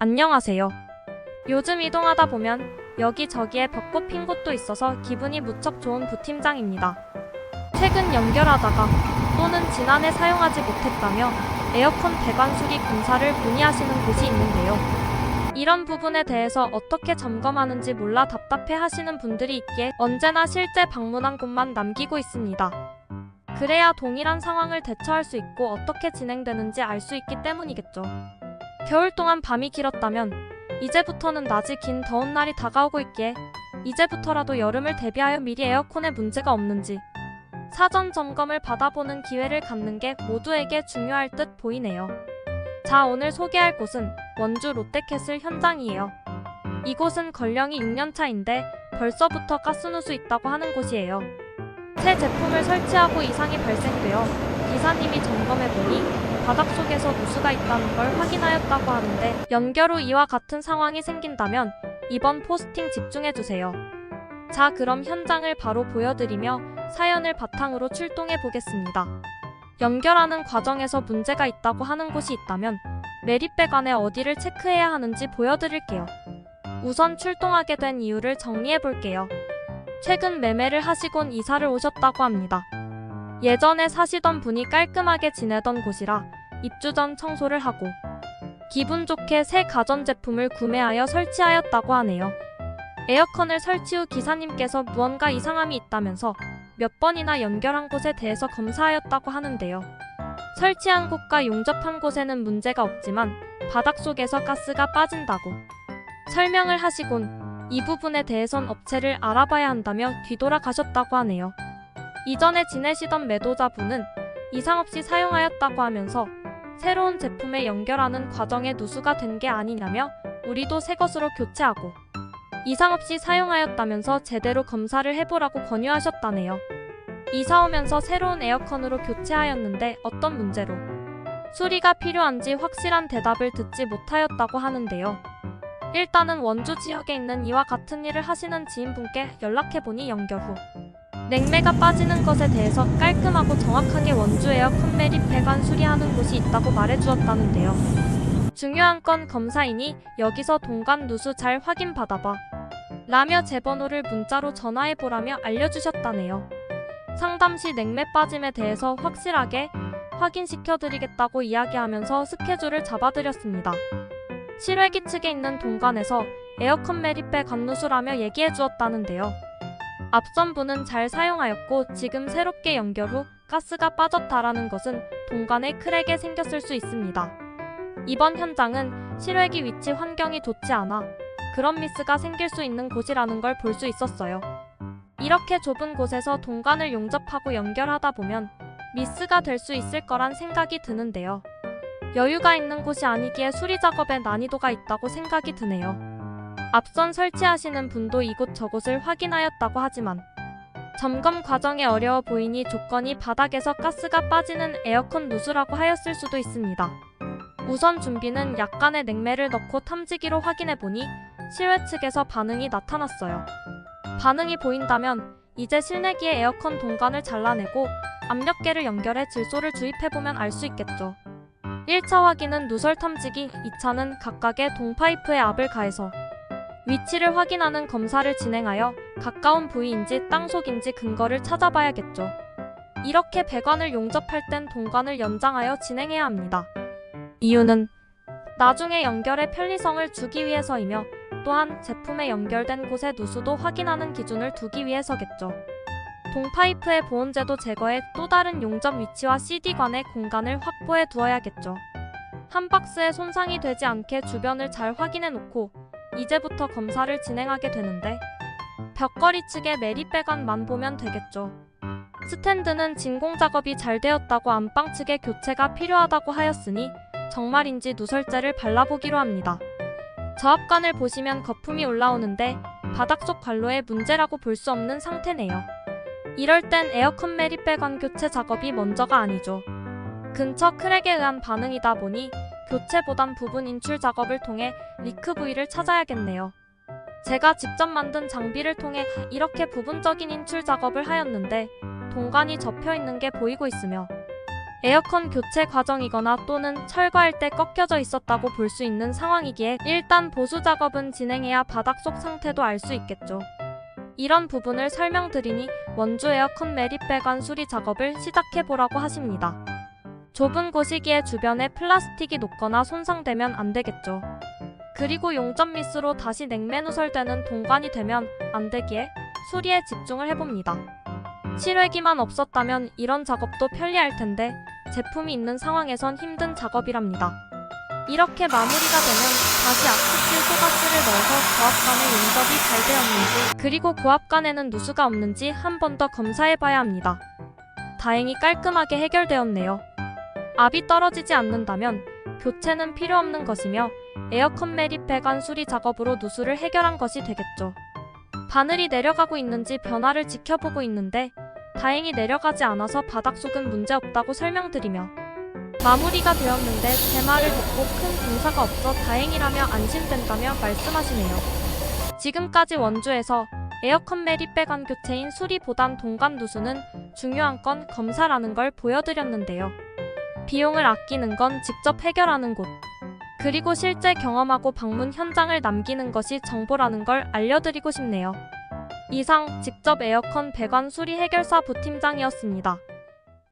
안녕하세요. 요즘 이동하다 보면 여기저기에 벚꽃 핀 곳도 있어서 기분이 무척 좋은 부팀장입니다. 최근 연결하다가 또는 지난해 사용하지 못했다며 에어컨 배관 수리 공사를 문의하시는 곳이 있는데요. 이런 부분에 대해서 어떻게 점검하는지 몰라 답답해 하시는 분들이 있기에 언제나 실제 방문한 곳만 남기고 있습니다. 그래야 동일한 상황을 대처할 수 있고 어떻게 진행되는지 알 수 있기 때문이겠죠. 겨울 동안 밤이 길었다면 이제부터는 낮이 긴 더운 날이 다가오고 있기에 이제부터라도 여름을 대비하여 미리 에어컨에 문제가 없는지 사전 점검을 받아보는 기회를 갖는 게 모두에게 중요할 듯 보이네요. 자, 오늘 소개할 곳은 원주 롯데캐슬 현장이에요. 이곳은 건령이 6년차인데 벌써부터 가스누수 있다고 하는 곳이에요. 새 제품을 설치하고 이상이 발생되어 기사님이 점검해보니 바닥속에서 누수가 있다는 걸 확인하였다고 하는데 연결 후 이와 같은 상황이 생긴다면 이번 포스팅 집중해주세요. 자, 그럼 현장을 바로 보여드리며 사연을 바탕으로 출동해 보겠습니다. 연결하는 과정에서 문제가 있다고 하는 곳이 있다면 매립배관에 어디를 체크해야 하는지 보여드릴게요. 우선 출동하게 된 이유를 정리해 볼게요. 최근 매매를 하시곤 이사를 오셨다고 합니다. 예전에 사시던 분이 깔끔하게 지내던 곳이라 입주 전 청소를 하고 기분 좋게 새 가전제품을 구매하여 설치하였다고 하네요. 에어컨을 설치 후 기사님께서 무언가 이상함이 있다면서 몇 번이나 연결한 곳에 대해서 검사하였다고 하는데요. 설치한 곳과 용접한 곳에는 문제가 없지만 바닥속에서 가스가 빠진다고 설명을 하시곤 이 부분에 대해선 업체를 알아봐야 한다며 뒤돌아가셨다고 하네요. 이전에 지내시던 매도자분은 이상 없이 사용하였다고 하면서 새로운 제품에 연결하는 과정에 누수가 된 게 아니냐며 우리도 새 것으로 교체하고 이상 없이 사용하였다면서 제대로 검사를 해보라고 권유하셨다네요. 이사 오면서 새로운 에어컨으로 교체하였는데 어떤 문제로 수리가 필요한지 확실한 대답을 듣지 못하였다고 하는데요. 일단은 원주 지역에 있는 이와 같은 일을 하시는 지인분께 연락해보니 연결 후 냉매가 빠지는 것에 대해서 깔끔하고 정확하게 원주 에어컨 매립 배관 수리하는 곳이 있다고 말해주었다는데요. 중요한 건 검사이니 여기서 동관 누수 잘 확인 받아봐 라며 제 번호를 문자로 전화해보라며 알려주셨다네요. 상담 시 냉매 빠짐에 대해서 확실하게 확인시켜드리겠다고 이야기하면서 스케줄을 잡아드렸습니다. 실외기 측에 있는 동관에서 에어컨 매립배 관누수라며 얘기해주었다는데요. 앞선 분은 잘 사용하였고 지금 새롭게 연결 후 가스가 빠졌다라는 것은 동관에 크랙이 생겼을 수 있습니다. 이번 현장은 실외기 위치 환경이 좋지 않아 그런 미스가 생길 수 있는 곳이라는 걸 볼 수 있었어요. 이렇게 좁은 곳에서 동관을 용접하고 연결하다 보면 미스가 될 수 있을 거란 생각이 드는데요. 여유가 있는 곳이 아니기에 수리 작업에 난이도가 있다고 생각이 드네요. 앞선 설치하시는 분도 이곳저곳을 확인하였다고 하지만 점검 과정에 어려워 보이니 조건이 바닥에서 가스가 빠지는 에어컨 누수라고 하였을 수도 있습니다. 우선 준비는 약간의 냉매를 넣고 탐지기로 확인해보니 실외 측에서 반응이 나타났어요. 반응이 보인다면 이제 실내기의 에어컨 동관을 잘라내고 압력계를 연결해 질소를 주입해보면 알 수 있겠죠. 1차 확인은 누설 탐지기, 2차는 각각의 동파이프에 압을 가해서 위치를 확인하는 검사를 진행하여 가까운 부위인지 땅속인지 근거를 찾아봐야겠죠. 이렇게 배관을 용접할 땐 동관을 연장하여 진행해야 합니다. 이유는 나중에 연결의 편리성을 주기 위해서이며 또한 제품에 연결된 곳의 누수도 확인하는 기준을 두기 위해서겠죠. 동파이프의 보온제도 제거에 또 다른 용접 위치와 CD관의 공간을 확보해 두어야겠죠. 한 박스에 손상이 되지 않게 주변을 잘 확인해 놓고 이제부터 검사를 진행하게 되는데 벽걸이 측의 매립배관만 보면 되겠죠. 스탠드는 진공 작업이 잘 되었다고 안방 측의 교체가 필요하다고 하였으니 정말인지 누설제를 발라보기로 합니다. 저압관을 보시면 거품이 올라오는데 바닥속 관로의 문제라고 볼 수 없는 상태네요. 이럴 땐 에어컨 매립배관 교체 작업이 먼저가 아니죠. 근처 크랙에 의한 반응이다 보니 교체보단 부분 인출 작업을 통해 리크 부위를 찾아야겠네요. 제가 직접 만든 장비를 통해 이렇게 부분적인 인출 작업을 하였는데 동관이 접혀 있는 게 보이고 있으며 에어컨 교체 과정이거나 또는 철거할 때 꺾여져 있었다고 볼 수 있는 상황이기에 일단 보수 작업은 진행해야 바닥 속 상태도 알 수 있겠죠. 이런 부분을 설명드리니 원주 에어컨 매립 배관 수리 작업을 시작해보라고 하십니다. 좁은 곳이기에 주변에 플라스틱이 녹거나 손상되면 안 되겠죠. 그리고 용접 미스로 다시 냉매 누설되는 동관이 되면 안 되기에 수리에 집중을 해봅니다. 실외기만 없었다면 이런 작업도 편리할 텐데 제품이 있는 상황에선 힘든 작업이랍니다. 이렇게 마무리가 되면 다시 압축실 소가스를 넣어서 고압관에 용접이 잘 되었는지 그리고 고압관에는 누수가 없는지 한 번 더 검사해봐야 합니다. 다행히 깔끔하게 해결되었네요. 압이 떨어지지 않는다면 교체는 필요 없는 것이며 에어컨 매립 배관 수리 작업으로 누수를 해결한 것이 되겠죠. 바늘이 내려가고 있는지 변화를 지켜보고 있는데 다행히 내려가지 않아서 바닥 속은 문제없다고 설명드리며 마무리가 되었는데 대마를 덮고 큰 공사가 없어 다행이라며 안심된다며 말씀하시네요. 지금까지 원주에서 에어컨 매립 배관 교체인 수리보단 동관 누수는 중요한 건 검사라는 걸 보여드렸는데요. 비용을 아끼는 건 직접 해결하는 곳, 그리고 실제 경험하고 방문 현장을 남기는 것이 정보라는 걸 알려드리고 싶네요. 이상 직접 에어컨 배관 수리 해결사 부팀장이었습니다.